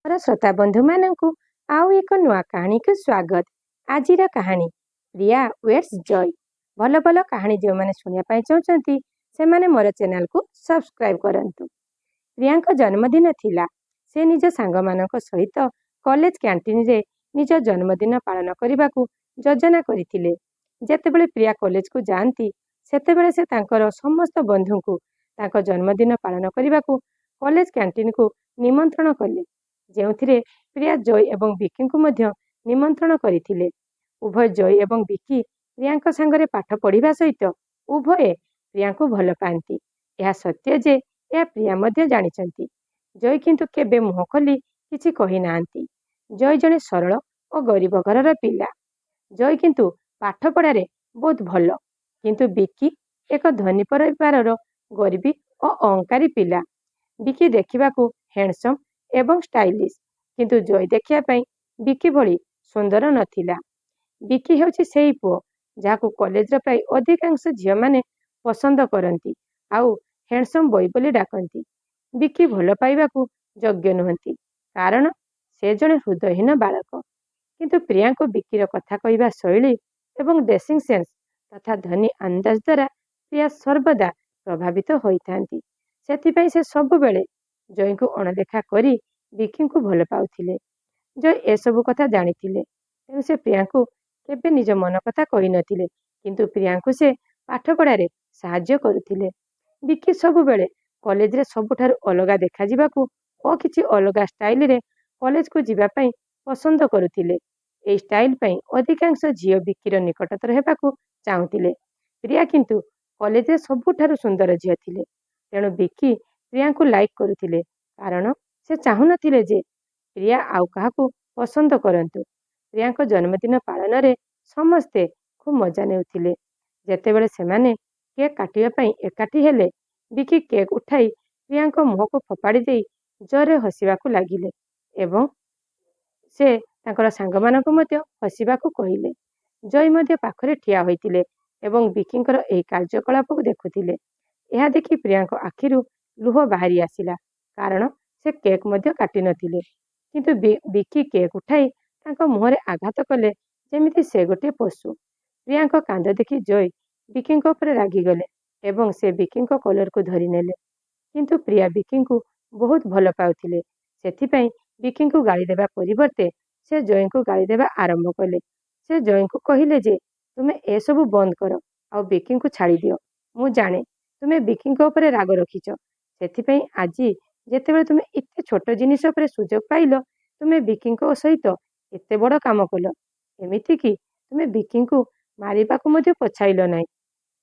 ମୋର ଶ୍ରୋତା ବନ୍ଧୁମାନଙ୍କୁ ଆଉ ଏକ ନୂଆ କାହାଣୀକୁ ସ୍ୱାଗତ। ଆଜିର କାହାଣୀ ପ୍ରିୟା ୱେଟ୍ସ ଜୟ। ଭଲ ଭଲ କାହାଣୀ ଯେଉଁମାନେ ଶୁଣିବା ପାଇଁ ଚାହୁଁଛନ୍ତି ସେମାନେ ମୋର ଚ୍ୟାନେଲକୁ ସବସ୍କ୍ରାଇବ କରନ୍ତୁ। ପ୍ରିୟାଙ୍କ ଜନ୍ମଦିନ ଥିଲା। ସେ ନିଜ ସାଙ୍ଗମାନଙ୍କ ସହିତ କଲେଜ କ୍ୟାଣ୍ଟିନରେ ନିଜ ଜନ୍ମଦିନ ପାଳନ କରିବାକୁ ଯୋଜନା କରିଥିଲେ। ଯେତେବେଳେ ପ୍ରିୟା କଲେଜକୁ ଯାଆନ୍ତି ସେତେବେଳେ ସେ ତାଙ୍କର ସମସ୍ତ ବନ୍ଧୁଙ୍କୁ ତାଙ୍କ ଜନ୍ମଦିନ ପାଳନ କରିବାକୁ କଲେଜ କ୍ୟାଣ୍ଟିନକୁ ନିମନ୍ତ୍ରଣ କଲେ, ଯେଉଁଥିରେ ପ୍ରିୟା ଜୟ ଏବଂ ବିକିଙ୍କୁ ମଧ୍ୟ ନିମନ୍ତ୍ରଣ କରିଥିଲେ। ଉଭୟ ଜୟ ଏବଂ ବିକି ପ୍ରିୟାଙ୍କ ସାଙ୍ଗରେ ପାଠ ପଢ଼ିବା ସହିତ ଉଭୟେ ପ୍ରିୟାଙ୍କୁ ଭଲ ପାଆନ୍ତି। ଏହା ସତ୍ୟ ଯେ ଏହା ପ୍ରିୟା ମଧ୍ୟ ଜାଣିଛନ୍ତି। ଜୟ କିନ୍ତୁ କେବେ ମୁହଁ ଖୋଲି କିଛି କହିନାହାନ୍ତି। ଜୟ ଜଣେ ସରଳ ଓ ଗରିବ ଘରର ପିଲା। ଜୟ କିନ୍ତୁ ପାଠ ପଢ଼ାରେ ବହୁତ ଭଲ, କିନ୍ତୁ ବିକି ଏକ ଧନୀ ପରିବାରର ଗରିବୀ ଓ ଅହଙ୍କାରୀ ପିଲା। ବିକି ଦେଖିବାକୁ ହ୍ୟାଣ୍ଡସମ୍ ଏବଂ ଷ୍ଟାଇଲିଶ, କିନ୍ତୁ ଜୟ ଦେଖିବା ପାଇଁ ବିକି ଭଳି ସୁନ୍ଦର ନଥିଲା। ବିକି ହେଉଛି ସେହି ପୁଅ ଯାହାକୁ କଲେଜର ପ୍ରାୟ ଅଧିକାଂଶ ଝିଅମାନେ ପସନ୍ଦ କରନ୍ତି ଆଉ ହ୍ୟାଣ୍ଡସମ୍ ବୟ ବୋଲି ଡାକନ୍ତି। ବିକି ଭଲ ପାଇବାକୁ ଯୋଗ୍ୟ ନୁହନ୍ତି, କାରଣ ସେ ଜଣେ ହୃଦୟହୀନ ବାଳକ। କିନ୍ତୁ ପ୍ରିୟାଙ୍କୁ ବିକିର କଥା କହିବା ଶୈଳୀ ଏବଂ ଡ୍ରେସିଂ ସେନ୍ସ ତଥା ଧନୀ ଅନ୍ଦାଜ ଦ୍ୱାରା ପ୍ରିୟା ସର୍ବଦା ପ୍ରଭାବିତ ହୋଇଥାନ୍ତି। ସେଥିପାଇଁ ସେ ସବୁବେଳେ ଜୟଙ୍କୁ ଅଣଦେଖା କରି ବିକିଙ୍କୁ ଭଲ ପାଉଥିଲେ। ଜୟ ଏସବୁ କଥା ଜାଣିଥିଲେ, ତେଣୁ ସେ ପ୍ରିୟାଙ୍କୁ କେବେ ନିଜ ମନ କଥା କହିନଥିଲେ, କିନ୍ତୁ ପ୍ରିୟାଙ୍କୁ ସେ ପାଠ ପଢ଼ାରେ ସାହାଯ୍ୟ କରୁଥିଲେ। ବିକି ସବୁବେଳେ କଲେଜରେ ସବୁଠାରୁ ଅଲଗା ଦେଖାଯିବାକୁ ଓ କିଛି ଅଲଗା ଷ୍ଟାଇଲରେ କଲେଜକୁ ଯିବା ପାଇଁ ପସନ୍ଦ କରୁଥିଲେ। ଏହି ଷ୍ଟାଇଲ ପାଇଁ ଅଧିକାଂଶ ଝିଅ ବିକିର ନିକଟତର ହେବାକୁ ଚାହୁଁଥିଲେ। ପ୍ରିୟା କିନ୍ତୁ କଲେଜରେ ସବୁଠାରୁ ସୁନ୍ଦର ଝିଅ ଥିଲେ, ତେଣୁ ବିକି ପ୍ରିୟାଙ୍କୁ ଲାଇକ୍ କରୁଥିଲେ, କାରଣ ସେ ଚାହୁଁନଥିଲେ ଯେ ପ୍ରିୟା ଆଉ କାହାକୁ ପସନ୍ଦ କରନ୍ତୁ। ପ୍ରିୟାଙ୍କ ଜନ୍ମଦିନ ପାଳନରେ ସମସ୍ତେ ଖୁବ୍ ମଜା ନେଉଥିଲେ। ଯେତେବେଳେ ସେମାନେ କେକ୍ କାଟିବା ପାଇଁ ଏକାଠି ହେଲେ, ବିକି କେକ୍ ଉଠାଇ ପ୍ରିୟାଙ୍କ ମୁହଁକୁ ଫୋପାଡ଼ି ଦେଇ ଜୋରରେ ହସିବାକୁ ଲାଗିଲେ ଏବଂ ସେ ତାଙ୍କର ସାଙ୍ଗମାନଙ୍କୁ ମଧ୍ୟ ହସିବାକୁ କହିଲେ। ଜୟ ମଧ୍ୟ ପାଖରେ ଠିଆ ହୋଇଥିଲେ ଏବଂ ବିକିଙ୍କର ଏହି କାର୍ଯ୍ୟକଳାପକୁ ଦେଖୁଥିଲେ। ଏହା ଦେଖି ପ୍ରିୟାଙ୍କ ଆଖିରୁ ଲୁହ ବାହାରି ଆସିଲା, କାରଣ ସେ କେକ୍ ମଧ୍ୟ କାଟିନଥିଲେ। କିନ୍ତୁ ବିକି କେକ୍ ଉଠାଇ ତାଙ୍କ ମୁହଁରେ ଆଘାତ କଲେ ଯେମିତି ସେ ଗୋଟିଏ ପଶୁ। ପ୍ରିୟାଙ୍କ କାନ୍ଦ ଦେଖି ଜୟ ବିକିଙ୍କ ଉପରେ ରାଗିଗଲେ ଏବଂ ସେ ବିକିଙ୍କ କଲରକୁ ଧରିନେଲେ। କିନ୍ତୁ ପ୍ରିୟା ବିକିଙ୍କୁ ବହୁତ ଭଲ ପାଉଥିଲେ, ସେଥିପାଇଁ ବିକିଙ୍କୁ ଗାଳି ଦେବା ପରିବର୍ତ୍ତେ ସେ ଜୟଙ୍କୁ ଗାଳି ଦେବା ଆରମ୍ଭ କଲେ। ସେ ଜୟଙ୍କୁ କହିଲେ ଯେ ତୁମେ ଏସବୁ ବନ୍ଦ କର ଆଉ ବିକିଙ୍କୁ ଛାଡ଼ିଦିଅ। ମୁଁ ଜାଣେ ତୁମେ ବିକିଙ୍କ ଉପରେ ରାଗ ରଖିଛ, ସେଥିପାଇଁ ଆଜି ଯେତେବେଳେ ତୁମେ ଏତେ ଛୋଟ ଜିନିଷ ଉପରେ ସୁଯୋଗ ପାଇଲ, ତୁମେ ବିକିଙ୍କ ସହିତ ଏତେ ବଡ଼ କାମ କଲ, ଏମିତିକି ତୁମେ ବିକିଙ୍କୁ ମାରିବାକୁ ମଧ୍ୟ ପଛାଇଲ ନାହିଁ।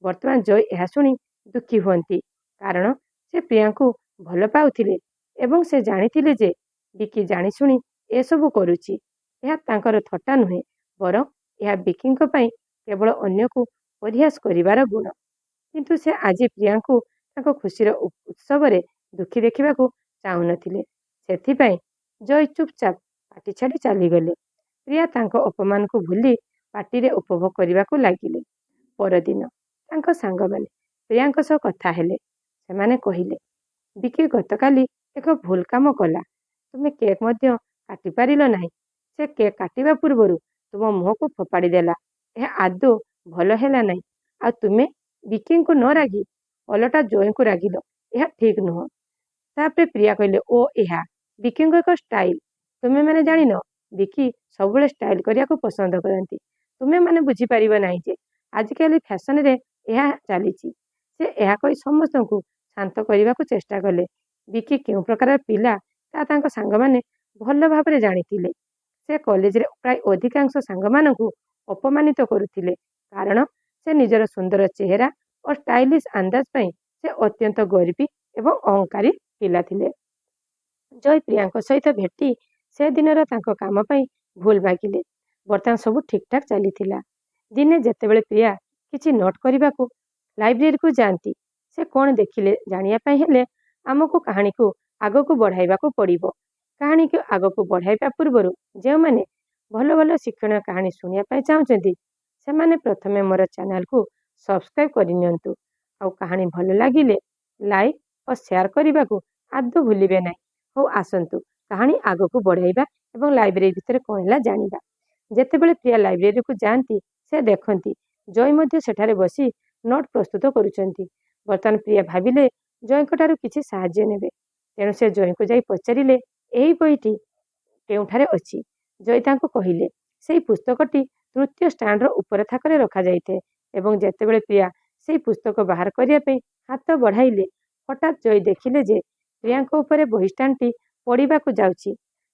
ବର୍ତ୍ତମାନ ଜୟ ଏହା ଶୁଣି ଦୁଃଖୀ ହୁଅନ୍ତି, କାରଣ ସେ ପ୍ରିୟାଙ୍କୁ ଭଲ ପାଉଥିଲେ ଏବଂ ସେ ଜାଣିଥିଲେ ଯେ ବିକି ଜାଣିଶୁଣି ଏସବୁ କରୁଛି। ଏହା ତାଙ୍କର ଥଟ୍ଟା ନୁହେଁ, ବରଂ ଏହା ବିକିଙ୍କ ପାଇଁ କେବଳ ଅନ୍ୟକୁ ପରିହାସ କରିବାର ଗୁଣ। କିନ୍ତୁ ସେ ଆଜି ପ୍ରିୟାଙ୍କୁ ତାଙ୍କ ଖୁସିର ଉତ୍ସବରେ ଦୁଃଖୀ ଦେଖିବାକୁ ଚାହୁଁନଥିଲେ। ସେଥିପାଇଁ ଜୟ ଚୁପଚାପ ପାଟି ଛାଡ଼ି ଚାଲିଗଲେ। ପ୍ରିୟା ତାଙ୍କ ଅପମାନକୁ ଭୁଲି ପାର୍ଟିରେ ଉପଭୋଗ କରିବାକୁ ଲାଗିଲେ। ପରଦିନ ତାଙ୍କ ସାଙ୍ଗମାନେ ପ୍ରିୟାଙ୍କ ସହ କଥା ହେଲେ। ସେମାନେ କହିଲେ, ବିକି ଗତକାଲି ଏକ ଭୁଲ କାମ କଲା। ତୁମେ କେକ୍ ମଧ୍ୟ କାଟିପାରିଲ ନାହିଁ। ସେ କେକ୍ କାଟିବା ପୂର୍ବରୁ ତୁମ ମୁହଁକୁ ଫୋପାଡ଼ି ଦେଲା। ଏହା ଆଦୌ ଭଲ ହେଲା ନାହିଁ। ଆଉ ତୁମେ ବିକିଙ୍କୁ ନ ରାଗି ଓଲଟା ଜୟଙ୍କୁ ରାଗିଲ। ଏହା ଠିକ୍ ନୁହଁ। ତାପରେ ପ୍ରିୟା କହିଲେ, ଓ ଏହା ବିକିଙ୍କ ଏକ ଷ୍ଟାଇଲ। ତୁମେମାନେ ଜାଣିନ, ବିକି ସବୁବେଳେ ଷ୍ଟାଇଲ କରିବାକୁ ପସନ୍ଦ କରନ୍ତି। ତୁମେମାନେ ବୁଝିପାରିବ ନାହିଁ ଯେ ଆଜିକାଲି ଫ୍ୟାସନରେ ଏହା ଚାଲିଛି। ସେ ଏହା କହି ସମସ୍ତଙ୍କୁ ଶାନ୍ତ କରିବାକୁ ଚେଷ୍ଟା କଲେ। ବିକି କେଉଁ ପ୍ରକାରର ପିଲା ତାହା ତାଙ୍କ ସାଙ୍ଗମାନେ ଭଲ ଭାବରେ ଜାଣିଥିଲେ। ସେ କଲେଜରେ ପ୍ରାୟ ଅଧିକାଂଶ ସାଙ୍ଗମାନଙ୍କୁ ଅପମାନିତ କରୁଥିଲେ, କାରଣ ସେ ନିଜର ସୁନ୍ଦର ଚେହେରା ଓ ଷ୍ଟାଇଲିଶ ଅନ୍ଦାଜ ପାଇଁ ସେ ଅତ୍ୟନ୍ତ ଗରିବୀ ଏବଂ ଅହଙ୍କାରୀ ପିଲା ଥିଲେ। ଜୟ ପ୍ରିୟାଙ୍କ ସହିତ ଭେଟି ସେ ଦିନର ତାଙ୍କ କାମ ପାଇଁ ଭୁଲ ମାଗିଲେ। ବର୍ତ୍ତମାନ ସବୁ ଠିକଠାକ୍ ଚାଲିଥିଲା। ଦିନେ ଯେତେବେଳେ ପ୍ରିୟା କିଛି ନୋଟ୍ କରିବାକୁ ଲାଇବ୍ରେରୀକୁ ଯାଆନ୍ତି, ସେ କ'ଣ ଦେଖିଲେ ଜାଣିବା ପାଇଁ ହେଲେ ଆମକୁ କାହାଣୀକୁ ଆଗକୁ ବଢ଼ାଇବାକୁ ପଡ଼ିବ। କାହାଣୀକୁ ଆଗକୁ ବଢ଼ାଇବା ପୂର୍ବରୁ ଯେଉଁମାନେ ଭଲ ଭଲ ଶିକ୍ଷଣୀୟ କାହାଣୀ ଶୁଣିବା ପାଇଁ ଚାହୁଁଛନ୍ତି, ସେମାନେ ପ୍ରଥମେ ମୋର ଚ୍ୟାନେଲକୁ ସବସ୍କ୍ରାଇବ କରିନିଅନ୍ତୁ। ଆଉ କାହାଣୀ ଭଲ ଲାଗିଲେ ଲାଇକ୍ ଓ ସେୟାର କରିବାକୁ ଆଦୌ ଭୁଲିବେ ନାହିଁ। ହଉ ଆସନ୍ତୁ କାହାଣୀ ଆଗକୁ ବଢ଼ାଇବା ଏବଂ ଲାଇବ୍ରେରୀ ଭିତରେ କ'ଣ ହେଲା ଜାଣିବା। ଯେତେବେଳେ ପ୍ରିୟା ଲାଇବ୍ରେରୀକୁ ଯାଆନ୍ତି ସେ ଦେଖନ୍ତି ଜୟ ମଧ୍ୟ ସେଠାରେ ବସି ନୋଟ୍ ପ୍ରସ୍ତୁତ କରୁଛନ୍ତି। ବର୍ତ୍ତମାନ ପ୍ରିୟା ଭାବିଲେ ଜୟଙ୍କଠାରୁ କିଛି ସାହାଯ୍ୟ ନେବେ। ତେଣୁ ସେ ଜୟଙ୍କୁ ଯାଇ ପଚାରିଲେ ଏହି ବହିଟି କେଉଁଠାରେ ଅଛି। ଜୟ ତାଙ୍କୁ କହିଲେ ସେହି ପୁସ୍ତକଟି ତୃତୀୟ ଷ୍ଟାଣ୍ଡର ଉପର ଥାକରେ ରଖାଯାଇଥାଏ ଏବଂ ଯେତେବେଳେ ପ୍ରିୟା ସେହି ପୁସ୍ତକ ବାହାର କରିବା ପାଇଁ ହାତ ବଢ଼ାଇଲେ ହଠାତ୍ ଜୟ ଦେଖିଲେ ଯେ ପ୍ରିୟାଙ୍କ ଉପରେ ବହି ଷ୍ଟାଣ୍ଡଟି ପଡ଼ିବାକୁ ଯାଉଛି।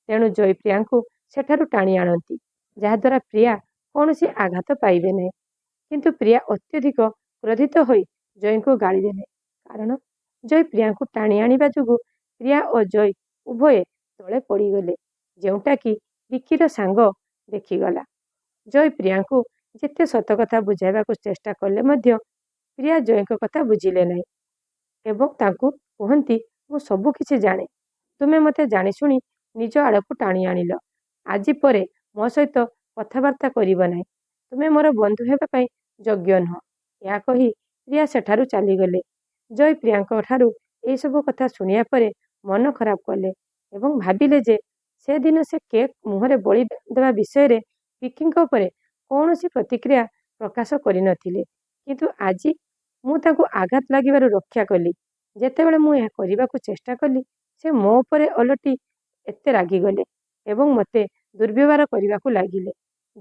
ତେଣୁ ଜୟ ପ୍ରିୟାଙ୍କୁ ସେଠାରୁ ଟାଣି ଆଣନ୍ତି ଯାହାଦ୍ୱାରା ପ୍ରିୟା କୌଣସି ଆଘାତ ପାଇବେ ନାହିଁ। କିନ୍ତୁ ପ୍ରିୟା ଅତ୍ୟଧିକ କ୍ରୋଧିତ ହୋଇ ଜୟଙ୍କୁ ଗାଳି ଦେଲେ କାରଣ ଜୟ ପ୍ରିୟାଙ୍କୁ ଟାଣି ଆଣିବା ଯୋଗୁଁ ପ୍ରିୟା ଓ ଜୟ ଉଭୟେ ତଳେ ପଡ଼ିଗଲେ ଯେଉଁଟାକି ବିକିର ସାଙ୍ଗ ଦେଖିଗଲା। ଜୟ ପ୍ରିୟାଙ୍କୁ ଯେତେ ସତ କଥା ବୁଝାଇବାକୁ ଚେଷ୍ଟା କଲେ ମଧ୍ୟ ପ୍ରିୟା ଜୟଙ୍କ କଥା ବୁଝିଲେ ନାହିଁ ଏବଂ ତାଙ୍କୁ କୁହନ୍ତି ମୁଁ ସବୁ କିଛି ଜାଣେ। ତୁମେ ମୋତେ ଜାଣିଶୁଣି ନିଜ ଆଡ଼କୁ ଟାଣି ଆଣିଲ। ଆଜି ପରେ ମୋ ସହିତ କଥାବାର୍ତ୍ତା କରିବ ନାହିଁ। ତୁମେ ମୋର ବନ୍ଧୁ ହେବା ପାଇଁ ଯୋଗ୍ୟ ନୁହଁ। ଏହା କହି ପ୍ରିୟା ସେଠାରୁ ଚାଲିଗଲେ। ଜୟ ପ୍ରିୟାଙ୍କ ଠାରୁ ଏହିସବୁ କଥା ଶୁଣିବା ପରେ ମନ ଖରାପ କଲେ ଏବଂ ଭାବିଲେ ଯେ ସେଦିନ ସେ କେକ୍ ମୁହଁରେ ବଳି ଦେବା ବିଷୟରେ ବିକିଙ୍କ ଉପରେ କୌଣସି ପ୍ରତିକ୍ରିୟା ପ୍ରକାଶ କରିନଥିଲେ। କିନ୍ତୁ ଆଜି ମୁଁ ତାଙ୍କୁ ଆଘାତ ଲାଗିବାରୁ ରକ୍ଷା କଲି। ଯେତେବେଳେ ମୁଁ ଏହା କରିବାକୁ ଚେଷ୍ଟା କଲି ସେ ମୋ ଉପରେ ଓଲଟି ଏତେ ରାଗିଗଲେ ଏବଂ ମୋତେ ଦୁର୍ବ୍ୟବହାର କରିବାକୁ ଲାଗିଲେ।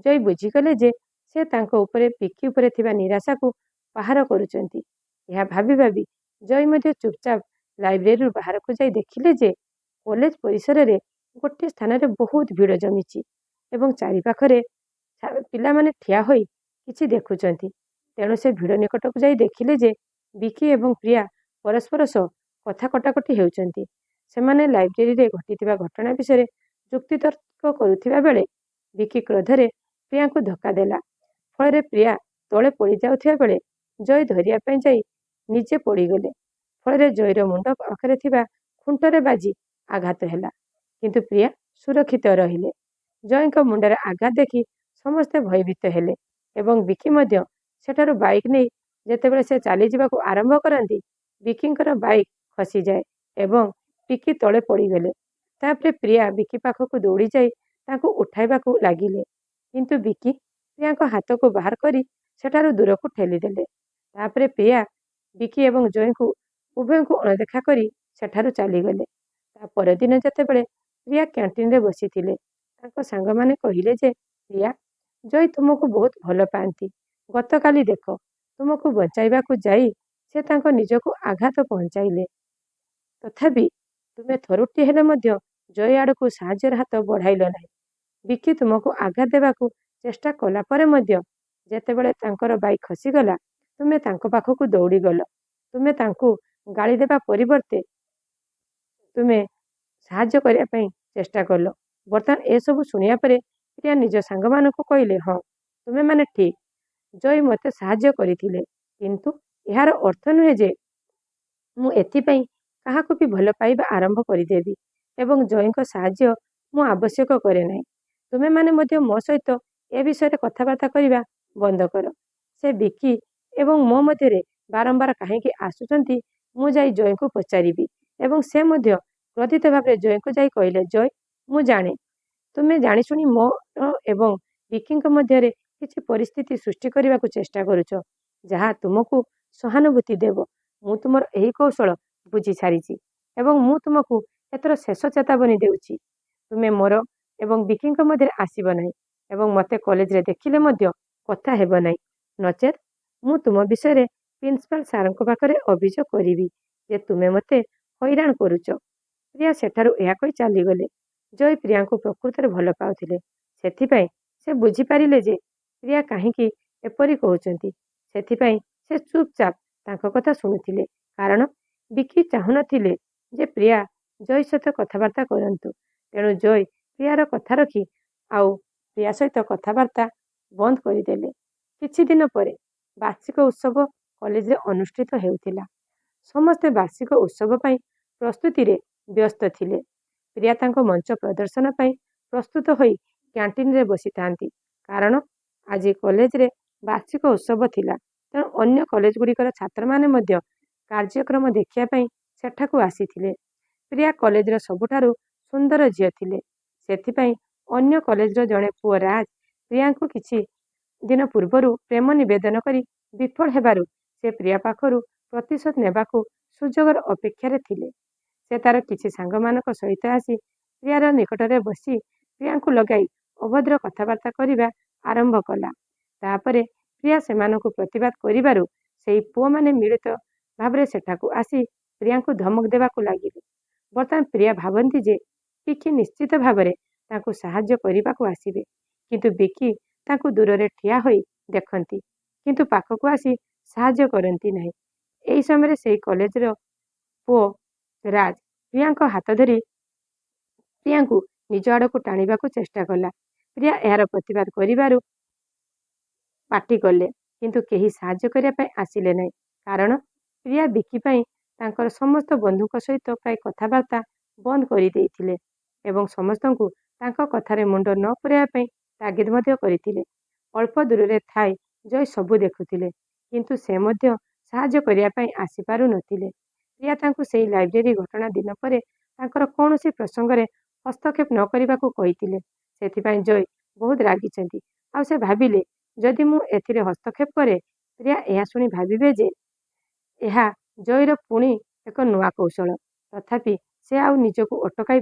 ଜୟ ବୁଝିଗଲେ ଯେ ସେ ତାଙ୍କ ଉପରେ ବିକି ଉପରେ ଥିବା ନିରାଶାକୁ ବାହାର କରୁଛନ୍ତି। ଏହା ଭାବି ଭାବି ଜୟ ମଧ୍ୟ ଚୁପଚାପ ଲାଇବ୍ରେରୀରୁ ବାହାରକୁ ଯାଇ ଦେଖିଲେ ଯେ କଲେଜ ପରିସରରେ ଗୋଟିଏ ସ୍ଥାନରେ ବହୁତ ଭିଡ଼ ଜମିଛି ଏବଂ ଚାରିପାଖରେ ପିଲାମାନେ ଠିଆ ହୋଇ କିଛି ଦେଖୁଛନ୍ତି। ତେଣୁ ସେ ଭିଡ଼ ନିକଟକୁ ଯାଇ ଦେଖିଲେ ଯେ ବିକି ଏବଂ ପ୍ରିୟା ପରସ୍ପର ସହ କଥା କଟାକଟି ହେଉଛନ୍ତି। ସେମାନେ ଲାଇବ୍ରେରୀରେ ଘଟିଥିବା ଘଟଣା ବିଷୟରେ ଯୁକ୍ତିତର୍କ କରୁଥିବା ବେଳେ ବିକି କ୍ରୋଧରେ ପ୍ରିୟାଙ୍କୁ ଧକ୍କା ଦେଲା। ଫଳରେ ପ୍ରିୟା ତଳେ ପଡ଼ିଯାଉଥିବା ବେଳେ ଜୟ ଧରିବା ପାଇଁ ଯାଇ ନିଜେ ପଡ଼ିଗଲେ। ଫଳରେ ଜୟର ମୁଣ୍ଡ ପାଖରେ ଥିବା ଖୁଣ୍ଟରେ ବାଜି ଆଘାତ ହେଲା କିନ୍ତୁ ପ୍ରିୟା ସୁରକ୍ଷିତ ରହିଲେ। ଜୟଙ୍କ ମୁଣ୍ଡରେ ଆଘାତ ଦେଖି ସମସ୍ତେ ଭୟଭୀତ ହେଲେ ଏବଂ ବିକି ମଧ୍ୟ ସେଠାରୁ ବାଇକ୍ ନେଇ ଯେତେବେଳେ ସେ ଚାଲିଯିବାକୁ ଆରମ୍ଭ କରନ୍ତି ବିକିଙ୍କର ବାଇକ୍ ଖସିଯାଏ ଏବଂ ବିକି ତଳେ ପଡ଼ିଗଲେ। ତାପରେ ପ୍ରିୟା ବିକି ପାଖକୁ ଦୌଡ଼ି ଯାଇ ତାଙ୍କୁ ଉଠାଇବାକୁ ଲାଗିଲେ କିନ୍ତୁ ବିକି ପ୍ରିୟାଙ୍କ ହାତକୁ ବାହାର କରି ସେଠାରୁ ଦୂରକୁ ଠେଲିଦେଲେ। ତାପରେ ପ୍ରିୟା ବିକି ଏବଂ ଜୟଙ୍କୁ ଉଭୟଙ୍କୁ ଅଣଦେଖା କରି ସେଠାରୁ ଚାଲିଗଲେ। ତା ପରଦିନ ଯେତେବେଳେ ପ୍ରିୟା କ୍ୟାଣ୍ଟିନରେ ବସିଥିଲେ ତାଙ୍କ ସାଙ୍ଗମାନେ କହିଲେ ଯେ ପ୍ରିୟା ଜୟ ତୁମକୁ ବହୁତ ଭଲ ପାଆନ୍ତି। ଗତକାଲି ଦେଖ ତୁମକୁ ବଞ୍ଚାଇବାକୁ ଯାଇ ସେ ତାଙ୍କ ନିଜକୁ ଆଘାତ ପହଞ୍ଚାଇଲେ। ତଥାପି ତୁମେ ଥରୁଟିଏ ହେଲେ ମଧ୍ୟ ଜୟ ଆଡ଼କୁ ସାହାଯ୍ୟର ହାତ ବଢ଼ାଇଲ ନାହିଁ। ବିକି ତୁମକୁ ଆଘାତ ଦେବାକୁ ଚେଷ୍ଟା କଲା ପରେ ମଧ୍ୟ ଯେତେବେଳେ ତାଙ୍କର ବାଇକ୍ ଖସିଗଲା ତୁମେ ତାଙ୍କ ପାଖକୁ ଦୌଡ଼ିଗଲ। ତୁମେ ତାଙ୍କୁ ଗାଳି ଦେବା ପରିବର୍ତ୍ତେ ତୁମେ ସାହାଯ୍ୟ କରିବା ପାଇଁ ଚେଷ୍ଟା କଲ। ବର୍ତ୍ତମାନ ଏସବୁ ଶୁଣିବା ପରେ ପ୍ରିୟା ନିଜ ସାଙ୍ଗମାନଙ୍କୁ କହିଲେ ହଁ ତୁମେମାନେ ଠିକ୍। ଜୟ ମୋତେ ସାହାଯ୍ୟ କରିଥିଲେ କିନ୍ତୁ ଏହାର ଅର୍ଥ ନୁହେଁ ଯେ ମୁଁ ଏଥିପାଇଁ କାହାକୁ ବି ଭଲ ପାଇବା ଆରମ୍ଭ କରିଦେବି ଏବଂ ଜୟଙ୍କ ସାହାଯ୍ୟ ମୁଁ ଆବଶ୍ୟକ କରେ ନାହିଁ। ତୁମେମାନେ ମଧ୍ୟ ମୋ ସହିତ ଏ ବିଷୟରେ କଥାବାର୍ତ୍ତା କରିବା ବନ୍ଦ କର। ସେ ବିକି ଏବଂ ମୋ ମଧ୍ୟରେ ବାରମ୍ବାର କାହିଁକି ଆସୁଛନ୍ତି ମୁଁ ଯାଇ ଜୟଙ୍କୁ ପଚାରିବି। ଏବଂ ସେ ମଧ୍ୟ କ୍ରୋଧିତ ଭାବରେ ଜୟଙ୍କୁ ଯାଇ କହିଲେ ଜୟ ମୁଁ ଜାଣେ ତୁମେ ଜାଣିଶୁଣି ମୋର ଏବଂ ବିକିଙ୍କ ମଧ୍ୟରେ କିଛି ପରିସ୍ଥିତି ସୃଷ୍ଟି କରିବାକୁ ଚେଷ୍ଟା କରୁଛ ଯାହା ତୁମକୁ ସହାନୁଭୂତି ଦେବ। ମୁଁ ତୁମର ଏହି କୌଶଳ ବୁଝି ସାରିଛି ଏବଂ ମୁଁ ତୁମକୁ ଏଥର ଶେଷ ଚେତାବନୀ ଦେଉଛି ତୁମେ ମୋର ଏବଂ ବିକିଙ୍କ ମଧ୍ୟରେ ଆସିବ ନାହିଁ ଏବଂ ମୋତେ କଲେଜରେ ଦେଖିଲେ ମଧ୍ୟ କଥା ହେବ ନାହିଁ ନଚେତ୍ ମୁଁ ତୁମ ବିଷୟରେ ପ୍ରିନ୍ସିପାଲ ସାରଙ୍କ ପାଖରେ ଅଭିଯୋଗ କରିବି ଯେ ତୁମେ ମୋତେ ହଇରାଣ କରୁଛ। ପ୍ରିୟା ସେଠାରୁ ଏହା କହି ଚାଲିଗଲେ। ଜୟ ପ୍ରିୟାଙ୍କୁ ପ୍ରକୃତରେ ଭଲ ପାଉଥିଲେ ସେଥିପାଇଁ ସେ ବୁଝିପାରିଲେ ଯେ ପ୍ରିୟା କାହିଁକି ଏପରି କହୁଛନ୍ତି। ସେଥିପାଇଁ ସେ ଚୁପଚାପ ତାଙ୍କ କଥା ଶୁଣୁଥିଲେ କାରଣ ବିକି ଚାହୁଁନଥିଲେ ଯେ ପ୍ରିୟା ଜୟ ସହିତ କଥାବାର୍ତ୍ତା କରନ୍ତୁ। ତେଣୁ ଜୟ ପ୍ରିୟାର କଥା ରଖି ଆଉ ପ୍ରିୟା ସହିତ କଥାବାର୍ତ୍ତା ବନ୍ଦ କରିଦେଲେ। କିଛି ଦିନ ପରେ ବାର୍ଷିକ ଉତ୍ସବ କଲେଜରେ ଅନୁଷ୍ଠିତ ହେଉଥିଲା। ସମସ୍ତେ ବାର୍ଷିକ ଉତ୍ସବ ପାଇଁ ପ୍ରସ୍ତୁତିରେ ବ୍ୟସ୍ତ ଥିଲେ। ପ୍ରିୟା ତାଙ୍କ ମଞ୍ଚ ପ୍ରଦର୍ଶନ ପାଇଁ ପ୍ରସ୍ତୁତ ହୋଇ କ୍ୟାଣ୍ଟିନରେ ବସିଥାନ୍ତି କାରଣ ଆଜି କଲେଜରେ ବାର୍ଷିକ ଉତ୍ସବ ଥିଲା। ତେଣୁ ଅନ୍ୟ କଲେଜଗୁଡ଼ିକର ଛାତ୍ରମାନେ ମଧ୍ୟ କାର୍ଯ୍ୟକ୍ରମ ଦେଖିବା ପାଇଁ ସେଠାକୁ ଆସିଥିଲେ। ପ୍ରିୟା କଲେଜର ସବୁଠାରୁ ସୁନ୍ଦର ଝିଅ ଥିଲେ। ସେଥିପାଇଁ ଅନ୍ୟ କଲେଜର ଜଣେ ପୁଅ ରାଜ ପ୍ରିୟାଙ୍କୁ କିଛି ଦିନ ପୂର୍ବରୁ ପ୍ରେମ ନିବେଦନ କରି ବିଫଳ ହେବାରୁ ସେ ପ୍ରିୟା ପାଖରୁ ପ୍ରତିଶୋଧ ନେବାକୁ ସୁଯୋଗର ଅପେକ୍ଷାରେ ଥିଲେ। ସେ ତାର କିଛି ସାଙ୍ଗମାନଙ୍କ ସହିତ ଆସି ପ୍ରିୟାର ନିକଟରେ ବସି ପ୍ରିୟାଙ୍କୁ ଲଗାଇ ଅଭଦ୍ର କଥାବାର୍ତ୍ତା କରିବା ଆରମ୍ଭ କଲା। ତାପରେ ପ୍ରିୟା ସେମାନଙ୍କୁ ପ୍ରତିବାଦ କରିବାରୁ ସେହି ପୁଅମାନେ ମିଳିତ ଭାବରେ ସେଠାକୁ ଆସି ପ୍ରିୟାଙ୍କୁ ଧମକ ଦେବାକୁ ଲାଗିଲେ। ବର୍ତ୍ତମାନ ପ୍ରିୟା ଭାବନ୍ତି ଯେ ବିକି ନିଶ୍ଚିତ ଭାବରେ ତାଙ୍କୁ ସାହାଯ୍ୟ କରିବାକୁ ଆସିବେ, କିନ୍ତୁ ବିକି ତାଙ୍କୁ ଦୂରରେ ଠିଆ ହୋଇ ଦେଖନ୍ତି, କିନ୍ତୁ ପାଖକୁ ଆସି ସାହାଯ୍ୟ କରନ୍ତି ନାହିଁ। ଏହି ସମୟରେ ସେହି କଲେଜର ପୁଅ ରାଜ ପ୍ରିୟାଙ୍କ ହାତ ଧରି ପ୍ରିୟାଙ୍କୁ ନିଜ ଆଡ଼କୁ ଟାଣିବାକୁ ଚେଷ୍ଟା କଲା। ପ୍ରିୟା ଏହାର ପ୍ରତିବାଦ କରିବାରୁ ପାଟି କଲେ, କିନ୍ତୁ କେହି ସାହାଯ୍ୟ କରିବା ପାଇଁ ଆସିଲେ ନାହିଁ। କାରଣ ପ୍ରିୟା ବିକି ପାଇଁ ତାଙ୍କର ସମସ୍ତ ବନ୍ଧୁଙ୍କ ସହିତ ପ୍ରାୟ କଥାବାର୍ତ୍ତା ବନ୍ଦ କରିଦେଇଥିଲେ ଏବଂ ସମସ୍ତଙ୍କୁ ତାଙ୍କ କଥାରେ ମୁଣ୍ଡ ନ ପୁରାଇବା ପାଇଁ ତାଗିଦ ମଧ୍ୟ କରିଥିଲେ। ଅଳ୍ପ ଦୂରରେ ଥାଇ ଜୟ ସବୁ ଦେଖୁଥିଲେ, କିନ୍ତୁ ସେ ମଧ୍ୟ ସାହାଯ୍ୟ କରିବା ପାଇଁ ଆସିପାରୁନଥିଲେ। ପ୍ରିୟା ତାଙ୍କୁ ସେହି ଲାଇବ୍ରେରୀ ଘଟଣା ଦିନ ପରେ ତାଙ୍କର କୌଣସି ପ୍ରସଙ୍ଗରେ ହସ୍ତକ୍ଷେପ ନ କରିବାକୁ କହିଥିଲେ। ସେଥିପାଇଁ ଜୟ ବହୁତ ରାଗିଛନ୍ତି। ଆଉ ସେ ଭାବିଲେ, ଯଦି ମୁଁ ଏଥିରେ ହସ୍ତକ୍ଷେପ କରେ, ପ୍ରିୟା ଏହା ଶୁଣି ଭାବିବେ ଯେ ଏହା ଜୟର ପୁଣି ଏକ ନୂଆ କୌଶଳ। ତଥାପି ସେ ଆଉ ନିଜକୁ ଅଟକାଇ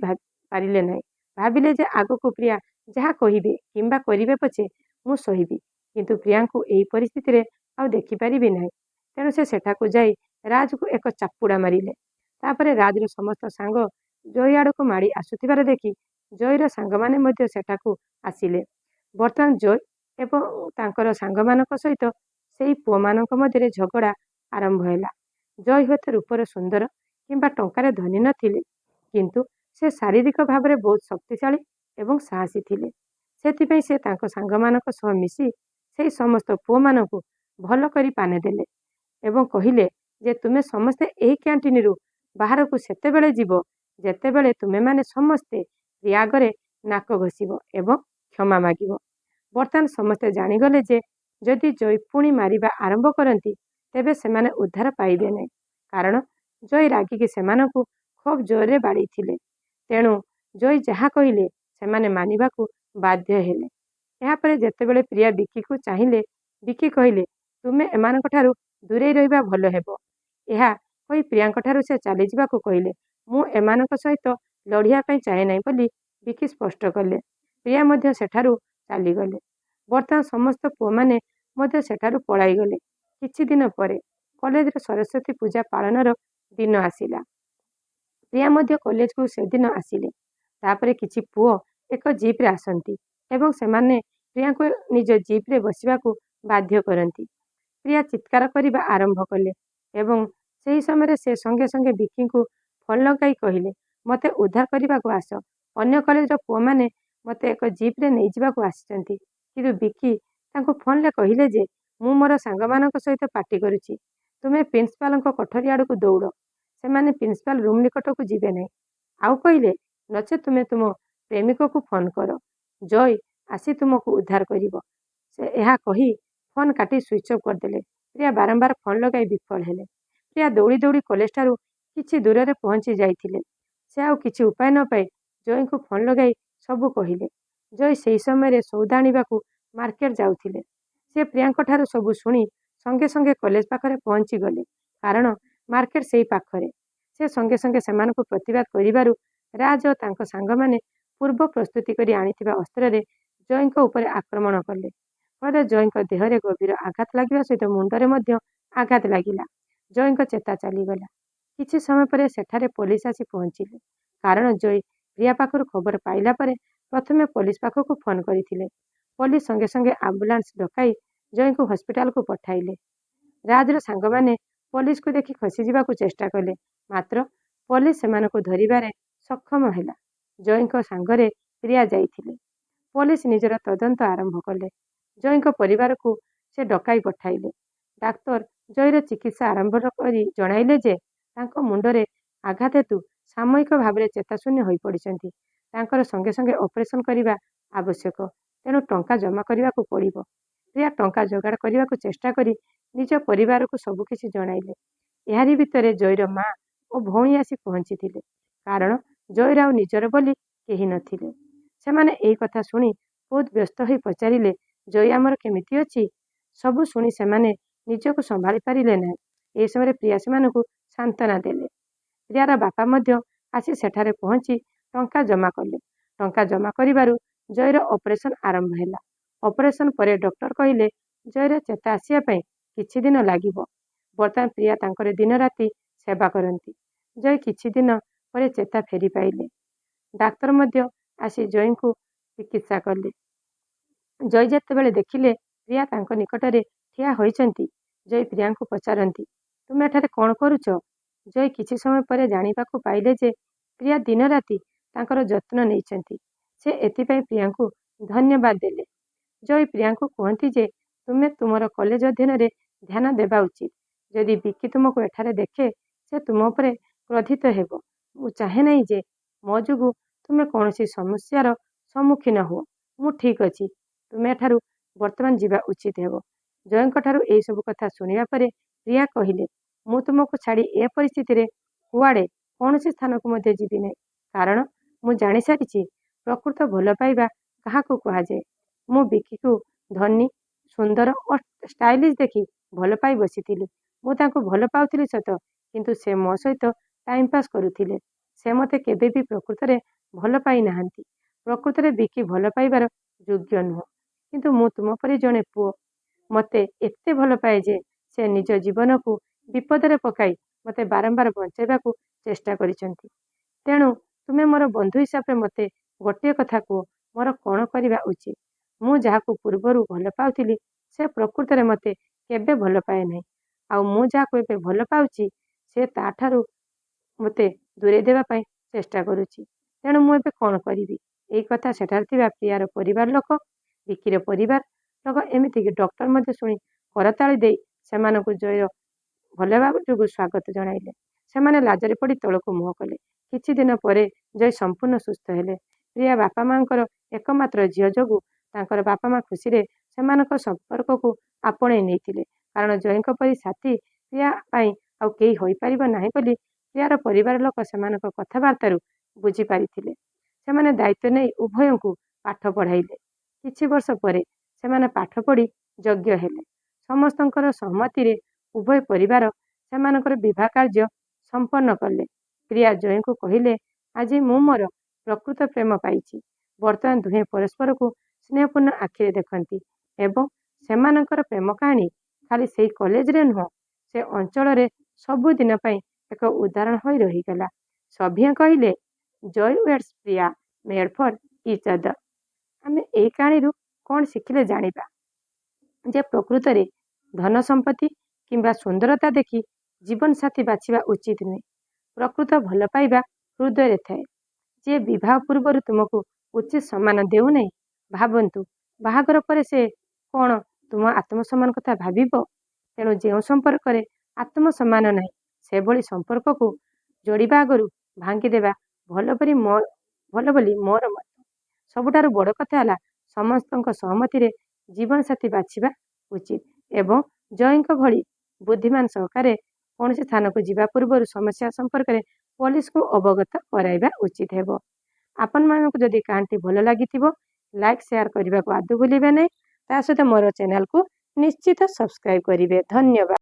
ପାରିଲେ ନାହିଁ। ଭାବିଲେ ଯେ ଆଗକୁ ପ୍ରିୟା ଯାହା କହିବେ କିମ୍ବା କରିବେ ପଛେ ମୁଁ ସହିବି, କିନ୍ତୁ ପ୍ରିୟାଙ୍କୁ ଏହି ପରିସ୍ଥିତିରେ ଆଉ ଦେଖିପାରିବି ନାହିଁ। ତେଣୁ ସେ ସେଠାକୁ ଯାଇ ରାଜକୁ ଏକ ଚାପୁଡ଼ା ମାରିଲେ। ତାପରେ ରାଜର ସମସ୍ତ ସାଙ୍ଗ ଜୟ ଆଡ଼କୁ ମାଡ଼ି ଆସୁଥିବାର ଦେଖି ଜୟର ସାଙ୍ଗମାନେ ମଧ୍ୟ ସେଠାକୁ ଆସିଲେ। ବର୍ତ୍ତମାନ ଜୟ ଏବଂ ତାଙ୍କର ସାଙ୍ଗମାନଙ୍କ ସହିତ ସେହି ପୁଅମାନଙ୍କ ମଧ୍ୟରେ ଝଗଡ଼ା ଆରମ୍ଭ ହେଲା। ଜୟ ହୁଏତ ରୂପରେ ସୁନ୍ଦର କିମ୍ବା ଟଙ୍କାରେ ଧନୀ ନଥିଲେ, କିନ୍ତୁ ସେ ଶାରୀରିକ ଭାବରେ ବହୁତ ଶକ୍ତିଶାଳୀ ଏବଂ ସାହସୀ ଥିଲେ। ସେଥିପାଇଁ ସେ ତାଙ୍କ ସାଙ୍ଗମାନଙ୍କ ସହ ମିଶି ସେହି ସମସ୍ତ ପୁଅମାନଙ୍କୁ ଭଲ କରି ପାନେ ଦେଲେ ଏବଂ କହିଲେ ଯେ ତୁମେ ସମସ୍ତେ ଏହି କ୍ୟାଣ୍ଟିନରୁ ବାହାରକୁ ସେତେବେଳେ ଯିବ ଯେତେବେଳେ ତୁମେମାନେ ସମସ୍ତେ ପ୍ରିୟା ଆଗରେ ନାକ ଘଷିବ ଏବଂ କ୍ଷମା ମାଗିବ। ବର୍ତ୍ତମାନ ସମସ୍ତେ ଜାଣିଗଲେ ଯେ ଯଦି ଜୟ ପୁଣି ମାରିବା ଆରମ୍ଭ କରନ୍ତି, ତେବେ ସେମାନେ ଉଦ୍ଧାର ପାଇବେ ନାହିଁ, କାରଣ ଜୟ ରାଗିକି ସେମାନଙ୍କୁ ଖୁବ୍ ଜୋରରେ ବାଡ଼େଇଥିଲେ। ତେଣୁ ଜୟ ଯାହା କହିଲେ ସେମାନେ ମାନିବାକୁ ବାଧ୍ୟ ହେଲେ। ଏହାପରେ ଯେତେବେଳେ ପ୍ରିୟା ବିକିକୁ ଚାହିଁଲେ, ବିକି କହିଲେ, ତୁମେ ଏମାନଙ୍କଠାରୁ ଦୂରେଇ ରହିବା ଭଲ ହେବ। ଏହା କହି ପ୍ରିୟାଙ୍କଠାରୁ ସେ ଚାଲିଯିବାକୁ କହିଲେ। ମୁଁ ଏମାନଙ୍କ ସହିତ ଲଢ଼ିବା ପାଇଁ ଚାହେଁ ନାହିଁ ବୋଲି ବିକି ସ୍ପଷ୍ଟ କଲେ। ପ୍ରିୟା ମଧ୍ୟ ସେଠାରୁ ଚାଲିଗଲେ। ବର୍ତ୍ତମାନ ସମସ୍ତ ପୁଅମାନେ ମଧ୍ୟ ସେଠାରୁ ପଳାଇଗଲେ। କିଛି ଦିନ ପରେ କଲେଜରେ ସରସ୍ୱତୀ ପୂଜା ପାଳନର ଦିନ ଆସିଲା। ପ୍ରିୟା ମଧ୍ୟ କଲେଜକୁ ସେଦିନ ଆସିଲେ। ତାପରେ କିଛି ପୁଅ ଏକ ଜିପ୍ରେ ଆସନ୍ତି ଏବଂ ସେମାନେ ପ୍ରିୟାଙ୍କୁ ନିଜ ଜିପ୍ରେ ବସିବାକୁ ବାଧ୍ୟ କରନ୍ତି। ପ୍ରିୟା ଚିତ୍କାର କରିବା ଆରମ୍ଭ କଲେ ଏବଂ ସେହି ସମୟରେ ସେ ସଙ୍ଗେ ସଙ୍ଗେ ବିକିଙ୍କୁ ଫୋନ୍ ଲଗାଇ କହିଲେ, ମୋତେ ଉଦ୍ଧାର କରିବାକୁ ଆସ। ଅନ୍ୟ କଲେଜର ପୁଅମାନେ ମୋତେ ଏକ ଜିପ୍ରେ ନେଇଯିବାକୁ ଆସିଛନ୍ତି। କିନ୍ତୁ ବିକି ତାଙ୍କୁ ଫୋନ୍ରେ କହିଲେ ଯେ ମୁଁ ମୋର ସାଙ୍ଗମାନଙ୍କ ସହିତ ପାର୍ଟି କରୁଛି। ତୁମେ ପ୍ରିନ୍ସିପାଲଙ୍କ କୋଠରୀ ଆଡ଼କୁ ଦୌଡ଼। ସେମାନେ ପ୍ରିନ୍ସିପାଲ ରୁମ୍ ନିକଟକୁ ଯିବେ ନାହିଁ। ଆଉ କହିଲେ, ନଚେତ୍ ତୁମେ ତୁମ ପ୍ରେମିକକୁ ଫୋନ୍ କର। ଜୟ ଆସି ତୁମକୁ ଉଦ୍ଧାର କରିବ। ସେ ଏହା କହି ଫୋନ୍ କାଟି ସୁଇଚ୍ ଅଫ୍ କରିଦେଲେ। ପ୍ରିୟା ବାରମ୍ବାର ଫୋନ୍ ଲଗାଇ ବିଫଳ ହେଲେ। ପ୍ରିୟା ଦୌଡ଼ି ଦୌଡ଼ି କଲେଜଠାରୁ କିଛି ଦୂରରେ ପହଞ୍ଚି ଯାଇଥିଲେ। ସେ ଆଉ କିଛି ଉପାୟ ନ ପାଇ ଜୟଙ୍କୁ ଫୋନ୍ ଲଗାଇ ସବୁ କହିଲେ। ଜୟ ସେହି ସମୟରେ ସଉଦା ଆଣିବାକୁ ମାର୍କେଟ ଯାଉଥିଲେ। ସେ ପ୍ରିୟାଙ୍କଠାରୁ ସବୁ ଶୁଣି ସଙ୍ଗେ ସଙ୍ଗେ କଲେଜ ପାଖରେ ପହଞ୍ଚିଗଲେ, କାରଣ ମାର୍କେଟ ସେହି ପାଖରେ। ସେ ସଙ୍ଗେ ସଙ୍ଗେ ସେମାନଙ୍କୁ ପ୍ରତିବାଦ କରିବାରୁ ରାଜ ଓ ତାଙ୍କ ସାଙ୍ଗମାନେ ପୂର୍ବ ପ୍ରସ୍ତୁତି କରି ଆଣିଥିବା ଅସ୍ତ୍ରରେ ଜୟଙ୍କ ଉପରେ ଆକ୍ରମଣ କଲେ। ଫଳରେ ଜୟଙ୍କ ଦେହରେ ଗଭୀର ଆଘାତ ଲାଗିବା ସହିତ ମୁଣ୍ଡରେ ମଧ୍ୟ ଆଘାତ ଲାଗିଲା। ଜୟଙ୍କ ଚେତା ଚାଲିଗଲା। କିଛି ସମୟ ପରେ ସେଠାରେ ପୋଲିସ ଆସି ପହଞ୍ଚିଲେ, କାରଣ ଜୟ ପ୍ରିୟା ପାଖରୁ ଖବର ପାଇଲା ପରେ ପ୍ରଥମେ ପୋଲିସ ପାଖକୁ ଫୋନ୍ କରିଥିଲେ। ପୋଲିସ ସଙ୍ଗେ ସଙ୍ଗେ ଆମ୍ବୁଲାନ୍ସ ଡକାଇ ଜୟଙ୍କୁ ହସ୍ପିଟାଲକୁ ପଠାଇଲେ। ରାଜର ସାଙ୍ଗମାନେ ପୋଲିସକୁ ଦେଖି ଖସିଯିବାକୁ ଚେଷ୍ଟା କଲେ, ମାତ୍ର ପୋଲିସ ସେମାନଙ୍କୁ ଧରିବାରେ ସକ୍ଷମ ହେଲା। ଜୟଙ୍କ ସାଙ୍ଗରେ ପ୍ରିୟା ଯାଇଥିଲେ। ପୋଲିସ ନିଜର ତଦନ୍ତ ଆରମ୍ଭ କଲେ। ଜୟଙ୍କ ପରିବାରକୁ ସେ ଡକାଇ ପଠାଇଲେ। ଡାକ୍ତର ଜୟର ଚିକିତ୍ସା ଆରମ୍ଭ କରି ଜଣାଇଲେ ଯେ ତାଙ୍କ ମୁଣ୍ଡରେ ଆଘାତ ହେତୁ ସାମୟିକ ଭାବରେ ଚେତାଶୂନ୍ୟ ହୋଇପଡ଼ିଛନ୍ତି। ତାଙ୍କର ସଙ୍ଗେ ସଙ୍ଗେ ଅପରେସନ୍ କରିବା ଆବଶ୍ୟକ, ତେଣୁ ଟଙ୍କା ଜମା କରିବାକୁ ପଡ଼ିବ। ପ୍ରିୟା ଟଙ୍କା ଯୋଗାଡ଼ କରିବାକୁ ଚେଷ୍ଟା କରି ନିଜ ପରିବାରକୁ ସବୁକିଛି ଜଣାଇଲେ। ଏହାରି ଭିତରେ ଜୟର ମା ଓ ଭଉଣୀ ଆସି ପହଞ୍ଚିଥିଲେ, କାରଣ ଜୟର ଆଉ ନିଜର ବୋଲି କେହି ନଥିଲେ। ସେମାନେ ଏଇ କଥା ଶୁଣି ବହୁତ ବ୍ୟସ୍ତ ହୋଇ ପଚାରିଲେ, ଜୟ ଆମର କେମିତି ଅଛି? ସବୁ ଶୁଣି ସେମାନେ ନିଜକୁ ସମ୍ଭାଳି ପାରିଲେ ନାହିଁ। ଏ ସମୟରେ ପ୍ରିୟା ସେମାନଙ୍କୁ ସାନ୍ତ୍ୱନା ଦେଲେ। ପ୍ରିୟାର ବାପା ମଧ୍ୟ ଆସି ସେଠାରେ ପହଞ୍ଚି ଟଙ୍କା ଜମା କଲେ। ଟଙ୍କା ଜମା କରିବାରୁ ଜୟର ଅପରେସନ ଆରମ୍ଭ ହେଲା। ଅପରେସନ ପରେ ଡକ୍ଟର କହିଲେ ଜୟର ଚେତା ଆସିବା ପାଇଁ କିଛି ଦିନ ଲାଗିବ। ବର୍ତ୍ତମାନ ପ୍ରିୟା ତାଙ୍କର ଦିନ ରାତି ସେବା କରନ୍ତି। ଜୟ କିଛି ଦିନ ପରେ ଚେତା ଫେରି ପାଇଲେ। ଡାକ୍ତର ମଧ୍ୟ ଆସି ଜୟଙ୍କୁ ଚିକିତ୍ସା କଲେ। ଜୟ ଯେତେବେଳେ ଦେଖିଲେ ପ୍ରିୟା ତାଙ୍କ ନିକଟରେ ଠିଆ ହୋଇଛନ୍ତି, ଜୟ ପ୍ରିୟାଙ୍କୁ ପଚାରନ୍ତି, ତୁମେ ଏଠାରେ କ'ଣ କରୁଛ? ଜୟ କିଛି ସମୟ ପରେ ଜାଣିବାକୁ ପାଇଲେ ଯେ ପ୍ରିୟା ଦିନ ରାତି ତାଙ୍କର ଯତ୍ନ ନେଇଛନ୍ତି। ସେ ଏଥିପାଇଁ ପ୍ରିୟାଙ୍କୁ ଧନ୍ୟବାଦ ଦେଲେ। ଜୟ ପ୍ରିୟାଙ୍କୁ କୁହନ୍ତି ଯେ ତୁମେ ତୁମର କଲେଜ ଅଧ୍ୟୟନରେ ଧ୍ୟାନ ଦେବା ଉଚିତ। ଯଦି ବିକି ତୁମକୁ ଏଠାରେ ଦେଖେ ସେ ତୁମ ଉପରେ କ୍ରୋଧିତ ହେବ। ମୁଁ ଚାହେଁ ନାହିଁ ଯେ ମୋ ଯୋଗୁଁ ତୁମେ କୌଣସି ସମସ୍ୟାର ସମ୍ମୁଖୀନ ହୁଅ। ମୁଁ ଠିକ୍ ଅଛି, ତୁମେ ଏଠାରୁ ବର୍ତ୍ତମାନ ଯିବା ଉଚିତ ହେବ। ଜୟଙ୍କଠାରୁ ଏହିସବୁ କଥା ଶୁଣିବା ପରେ ପ୍ରିୟା କହିଲେ, ମୁଁ ତୁମକୁ ଛାଡ଼ି ଏ ପରିସ୍ଥିତିରେ କୁଆଡ଼େ କୌଣସି ସ୍ଥାନକୁ ମଧ୍ୟ ଯିବି ନାହିଁ। କାରଣ ମୁଁ ଜାଣିସାରିଛି ପ୍ରକୃତ ଭଲ ପାଇବା କାହାକୁ କୁହାଯାଏ। ମୁଁ ବିକିକୁ ଧନୀ, ସୁନ୍ଦର ଓ ଷ୍ଟାଇଲିଶ ଦେଖି ଭଲ ପାଇ ବସିଥିଲି। ମୁଁ ତାଙ୍କୁ ଭଲ ପାଉଥିଲି ସତ, କିନ୍ତୁ ସେ ମୋ ସହିତ ଟାଇମ ପାସ୍ କରୁଥିଲେ। ସେ ମୋତେ କେବେ ବି ପ୍ରକୃତରେ ଭଲ ପାଇ ନାହାନ୍ତି। ପ୍ରକୃତରେ ବିକି ଭଲ ପାଇବାର ଯୋଗ୍ୟ ନୁହଁ। କିନ୍ତୁ ମୁଁ ତୁମ ପରି ଜଣେ ପୁଅ। ମୋତେ ଏତେ ଭଲ ପାଏ ଯେ ସେ ନିଜ ଜୀବନକୁ ବିପଦରେ ପକାଇ ମୋତେ ବାରମ୍ବାର ବଞ୍ଚାଇବାକୁ ଚେଷ୍ଟା କରିଛନ୍ତି। ତେଣୁ ତୁମେ ମୋର ବନ୍ଧୁ ହିସାବରେ ମୋତେ ଗୋଟିଏ କଥା କୁହ, ମୋର କ'ଣ କରିବା ଉଚିତ? ମୁଁ ଯାହାକୁ ପୂର୍ବରୁ ଭଲ ପାଉଥିଲି ସେ ପ୍ରକୃତରେ ମୋତେ କେବେ ଭଲ ପାଏ ନାହିଁ। ଆଉ ମୁଁ ଯାହାକୁ ଏବେ ଭଲ ପାଉଛି ସେ ତାଠାରୁ ମୋତେ ଦୂରେଇ ଦେବା ପାଇଁ ଚେଷ୍ଟା କରୁଛି। ତେଣୁ ମୁଁ ଏବେ କ'ଣ କରିବି? ଏଇ କଥା ସେଠାରେ ଥିବା ପ୍ରିୟାର ପରିବାର ଲୋକ, ବିକିର ପରିବାର ଲୋକ, ଏମିତିକି ଡକ୍ଟର ମଧ୍ୟ ଶୁଣି କରତାଳି ଦେଇ ସେମାନଙ୍କୁ ଜୟ ଭଲ ହେବା ଯୋଗୁଁ ସ୍ୱାଗତ ଜଣାଇଲେ। ସେମାନେ ଲାଜରେ ପଡ଼ି ତଳକୁ ମୁହଁ କଲେ। କିଛି ଦିନ ପରେ ଜୟ ସମ୍ପୂର୍ଣ୍ଣ ସୁସ୍ଥ ହେଲେ। ପ୍ରିୟା ବାପା ମାଙ୍କର ଏକମାତ୍ର ଝିଅ ଯୋଗୁଁ ତାଙ୍କର ବାପା ମା ଖୁସିରେ ସେମାନଙ୍କ ସମ୍ପର୍କକୁ ଆପଣେଇ ନେଇଥିଲେ। କାରଣ ଜୟଙ୍କ ପରି ସାଥୀ ପ୍ରିୟା ପାଇଁ ଆଉ କେହି ହୋଇପାରିବ ନାହିଁ ବୋଲି ପ୍ରିୟାର ପରିବାର ଲୋକ ସେମାନଙ୍କ କଥାବାର୍ତ୍ତାରୁ ବୁଝିପାରିଥିଲେ। ସେମାନେ ଦାୟିତ୍ୱ ନେଇ ଉଭୟଙ୍କୁ ପାଠ ପଢ଼ାଇଲେ। କିଛି ବର୍ଷ ପରେ ସେମାନେ ପାଠ ପଢ଼ି ଯୋଗ୍ୟ ହେଲେ। ସମସ୍ତଙ୍କର ସହମତିରେ ଉଭୟ ପରିବାର ସେମାନଙ୍କର ବିବାହ କାର୍ଯ୍ୟ ସମ୍ପନ୍ନ କଲେ। ପ୍ରିୟା ଜୟଙ୍କୁ କହିଲେ, ଆଜି ମୁଁ ମୋର ପ୍ରକୃତ ପ୍ରେମ ପାଇଛି। ବର୍ତ୍ତମାନ ଦୁହେଁ ପରସ୍ପରକୁ ସ୍ନେହପୂର୍ଣ୍ଣ ଆଖିରେ ଦେଖନ୍ତି ଏବଂ ସେମାନଙ୍କର ପ୍ରେମ କାହାଣୀ ଖାଲି ସେଇ କଲେଜରେ ନୁହଁ, ସେ ଅଞ୍ଚଳରେ ସବୁଦିନ ପାଇଁ ଏକ ଉଦାହରଣ ହୋଇ ରହିଗଲା। ସଭିଏଁ କହିଲେ, Jay weds Priya made for each other. ଆମେ ଏଇ କାହାଣୀରୁ କ'ଣ ଶିଖିଲେ ଜାଣିବା ଯେ ପ୍ରକୃତରେ ଧନ ସମ୍ପତ୍ତି କିମ୍ବା ସୁନ୍ଦରତା ଦେଖି ଜୀବନସାଥୀ ବାଛିବା ଉଚିତ ନୁହେଁ। ପ୍ରକୃତ ଭଲ ପାଇବା ହୃଦୟରେ ଥାଏ। ଯିଏ ବିବାହ ପୂର୍ବରୁ ତୁମକୁ ଉଚିତ ସମ୍ମାନ ଦେଉନାହିଁ, ଭାବନ୍ତୁ ବାହାଘର ପରେ ସେ କ'ଣ ତୁମ ଆତ୍ମସମ୍ମାନ କଥା ଭାବିବ? ତେଣୁ ଯେଉଁ ସମ୍ପର୍କରେ ଆତ୍ମସମ୍ମାନ ନାହିଁ ସେଭଳି ସମ୍ପର୍କକୁ ଯୋଡ଼ିବା ଆଗରୁ ଭାଙ୍ଗିଦେବା ଭଲ ବୋଲି ମୋର ମତ। ସବୁଠାରୁ ବଡ଼ କଥା ହେଲା ସମସ୍ତଙ୍କ ସହମତିରେ ଜୀବନସାଥୀ ବାଛିବା ଉଚିତ ଏବଂ ଜୟଙ୍କ ଭଳି ବୁଦ୍ଧିମାନ ସହକାରେ କୌଣସି ସ୍ଥାନକୁ ଯିବା ପୂର୍ବରୁ ସମସ୍ୟା ସମ୍ପର୍କରେ ପୋଲିସକୁ ଅବଗତ କରାଇବା ଉଚିତ ହେବ। ଆପଣମାନଙ୍କୁ ଯଦି କାହାଣୀଟି ଭଲ ଲାଗିଥିବ ଲାଇକ୍ ସେୟାର କରିବାକୁ ଆଦୌ ଭୁଲିବେ ନାହିଁ। ତା ସହିତ ମୋର ଚ୍ୟାନେଲକୁ ନିଶ୍ଚିତ ସବସ୍କ୍ରାଇବ କରିବେ। ଧନ୍ୟବାଦ।